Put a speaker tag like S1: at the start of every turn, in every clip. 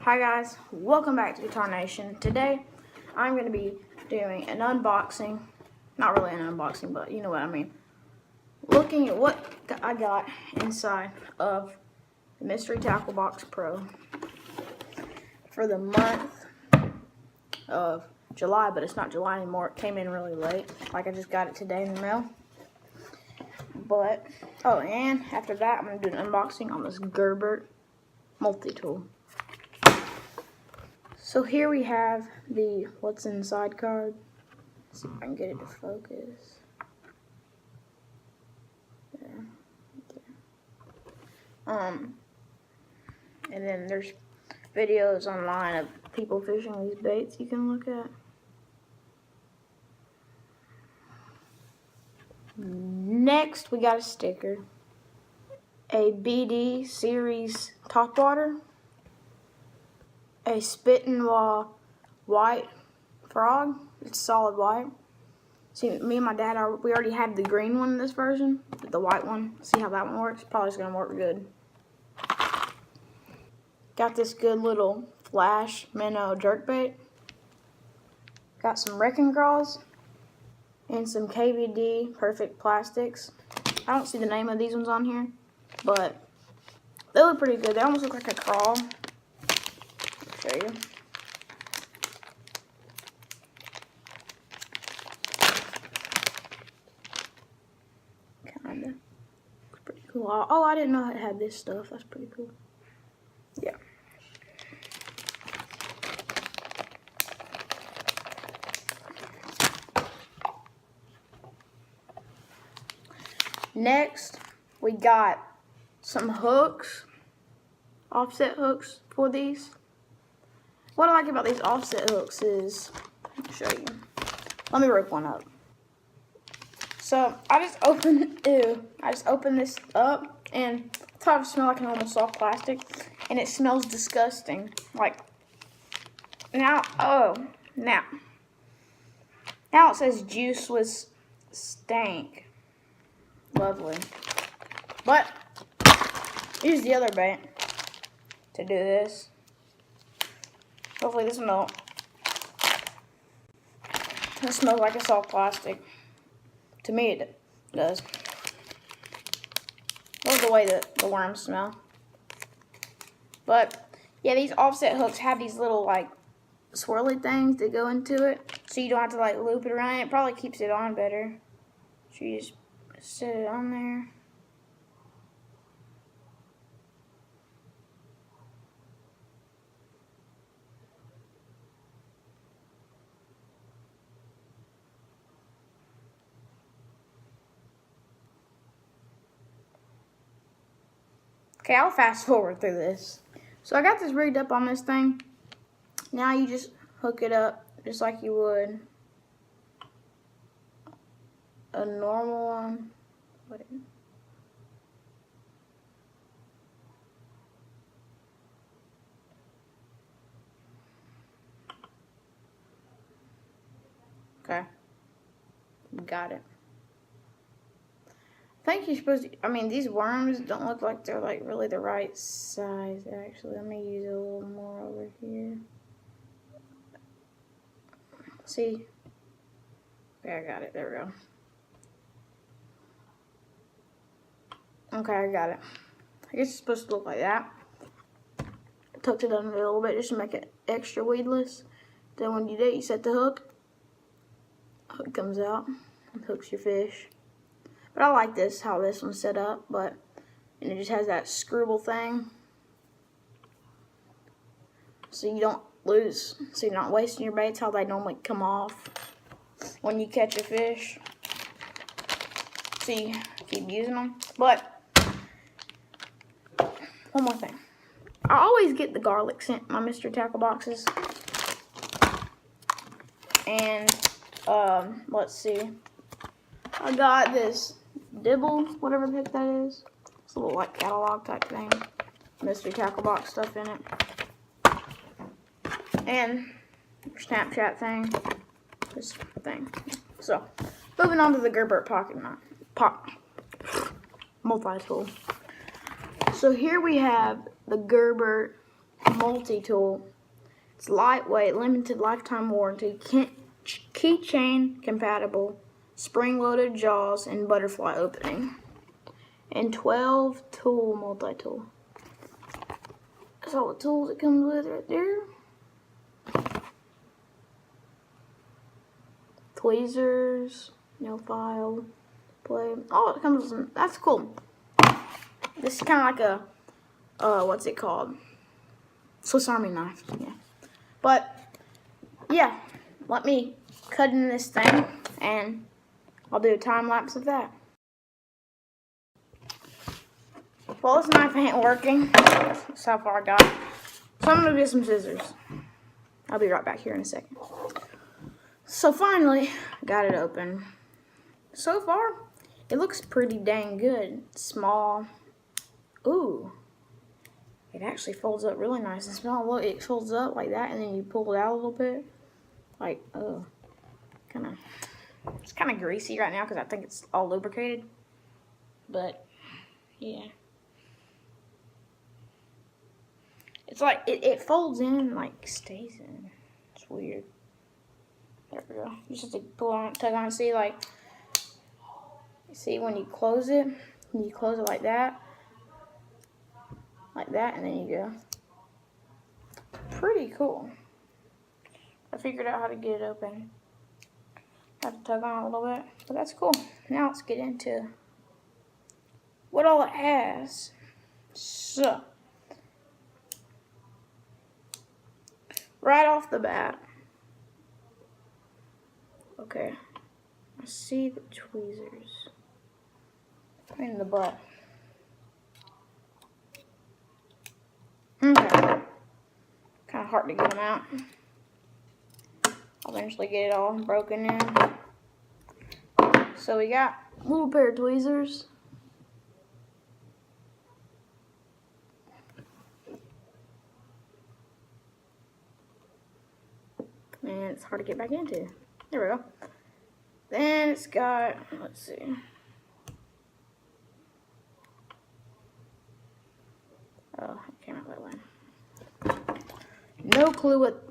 S1: Hi guys, welcome back to Guitar Nation. Today I'm going to be doing an unboxing, not really an unboxing, but you know what I mean. Looking at what I got inside of the Mystery Tackle Box Pro for the month of July, but it's not July anymore. It came in really late, like I just got it today in the mail. But, oh, and after that I'm going to do an unboxing on this Gerber Multi tool. So here we have the what's inside card. Let's see if I can get it to focus. There. And then there's videos online of people fishing these baits you can look at. Next, we got a sticker. A BD series topwater. A Spit and Wall white frog. It's solid white. See, me and my dad, we already have the green one in this version, but the white one. See how that one works? Probably going to work good. Got this good little flash minnow jerkbait. Got some wrecking crawls and some KVD perfect plastics. I don't see the name of these ones on here, but they look pretty good. They almost look like a crawl. Show you. Kinda. It's pretty cool. Oh, I didn't know it had this stuff. That's pretty cool. Yeah. Next, we got some hooks. Offset hooks for these. What I like about these offset hooks is, let me show you. Let me rip one up. So I just opened this up, and the top smells like a normal soft plastic, and it smells disgusting. Like now it says juice was stank. Lovely. But use the other bait to do this. Hopefully this smells like a soft plastic. To me it does. Love the way that the worms smell. But yeah, these offset hooks have these little like swirly things that go into it, so you don't have to like loop it around. It probably keeps it on better. So you just set it on there. Okay, I'll fast forward through this. So I got this rigged up on this thing. Now you just hook it up just like you would a normal one. Okay, got it. I think you're supposed to, I mean, these worms don't look like they're like really the right size, actually. Let me use a little more over here. See? Okay, I got it. There we go. Okay, I got it. I guess it's supposed to look like that. I tucked it under a little bit just to make it extra weedless. Then when you do it, you set the hook. Hook comes out and hooks your fish. But I like this, how this one's set up, and it just has that screwable thing. So you don't lose, so you're not wasting your baits, how they normally come off when you catch a fish. So you keep using them. But, one more thing. I always get the garlic scent in my Mystery Tackle boxes. And, let's see. I got this Dibble, whatever the heck that is. It's a little like catalog type thing. Mystery Tackle box stuff in it. And Snapchat thing. This thing. So, moving on to the Gerber pocket multi-tool. So here we have the Gerber Multi tool. It's lightweight, limited lifetime warranty, keychain compatible, spring-loaded jaws, and butterfly opening. And 12 tool multi-tool. That's all the tools it comes with right there. Tweezers, nail file, blade. Oh, it comes with some, that's cool. This is kind of like a, what's it called? Swiss Army knife, yeah. But, yeah, let me cut in this thing, and I'll do a time lapse of that. Well, this knife ain't working. That's how far I got. So I'm going to get some scissors. I'll be right back here in a second. So finally, got it open. So far, it looks pretty dang good. Small. Ooh. It actually folds up really nice and small. Look, it folds up like that, and then you pull it out a little bit. Like, oh. It's kind of greasy right now because I think it's all lubricated. But, yeah. It's like, it folds in and, like, stays in. It's weird. There we go. You just have to pull on it, tug on it. See, like, you see when you close it like that. Like that, and then you go. Pretty cool. I figured out how to get it open. Have to tug on it a little bit, but that's cool. Now let's get into what all it has. So, right off the bat, okay, I see the tweezers in the butt. Okay, kind of hard to get them out. I'll eventually get it all broken in. So we got a little pair of tweezers. And it's hard to get back into. There we go. Then it's got, let's see. Oh, it came out that way. No clue what.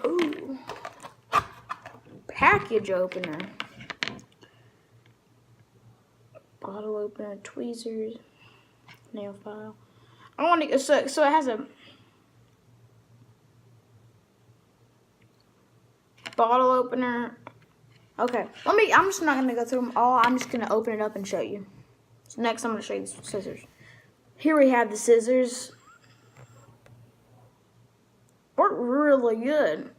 S1: Ooh. Package opener. Bottle opener, tweezers, nail file. I want to, so it has a bottle opener. Okay, I'm just not going to go through them all. I'm just going to open it up and show you. So next I'm going to show you the scissors. Here we have the scissors. Work really good.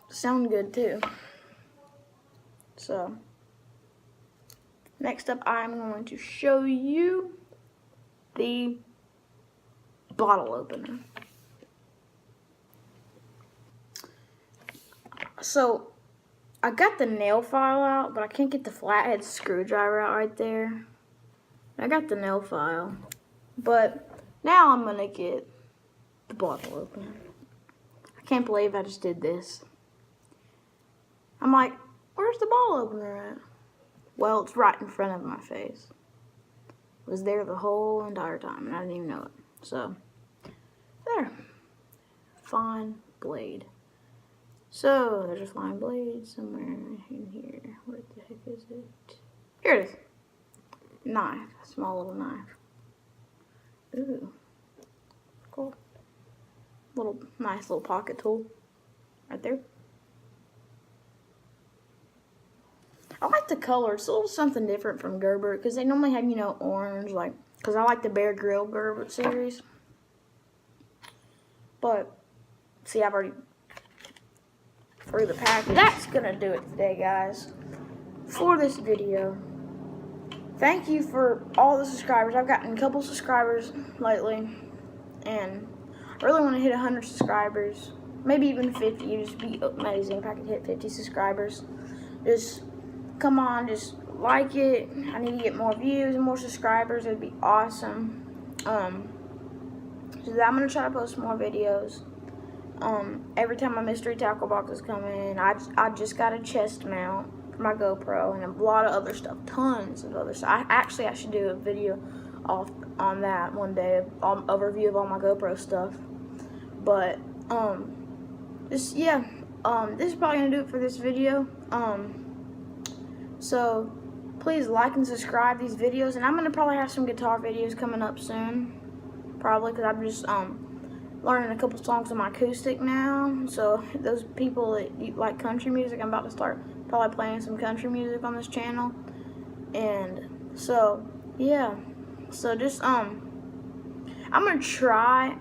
S1: Sound good too. So, next up I'm going to show you the bottle opener. So, I got the nail file out, but I can't get the flathead screwdriver out right there. I got the nail file, but now I'm gonna get the bottle opener. I can't believe I just did this. I'm like, where's the bottle opener at? Well, it's right in front of my face. It was there the whole entire time, and I didn't even know it. So, there. Fine blade. So, there's a fine blade somewhere in here. Where the heck is it? Here it is. Knife. Small little knife. Ooh. Cool. Nice little pocket tool. Right there. I like the color. It's a little something different from Gerber. Because they normally have, you know, orange. Like, because I like the Bear Grylls Gerber series. But, see, I've already through the pack. That's gonna do it today, guys, for this video. Thank you for all the subscribers. I've gotten a couple subscribers lately, and I really want to hit 100 subscribers, maybe even 50. It'd just be amazing if I could hit 50 subscribers. Just come on, just like it. I need to get more views and more subscribers. It'd be awesome. So I'm gonna try to post more videos. Every time my mystery tackle boxes come in, I just got a chest mount. for my GoPro and a lot of other stuff, tons of other stuff. I should do a video on that one day, overview of all my GoPro stuff. But this is probably gonna do it for this video. So please like and subscribe these videos, and I'm gonna probably have some guitar videos coming up soon, probably, because I'm just learning a couple songs on my acoustic now. So those people that like country music, I'm about to start probably playing some country music on this channel. And so yeah, so just I'm gonna try.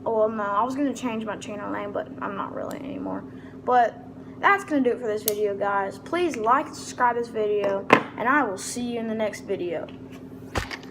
S1: Well, no, I was gonna change my channel name, but I'm not really anymore. But that's gonna do it for this video, guys. Please like and subscribe this video, and I will see you in the next video.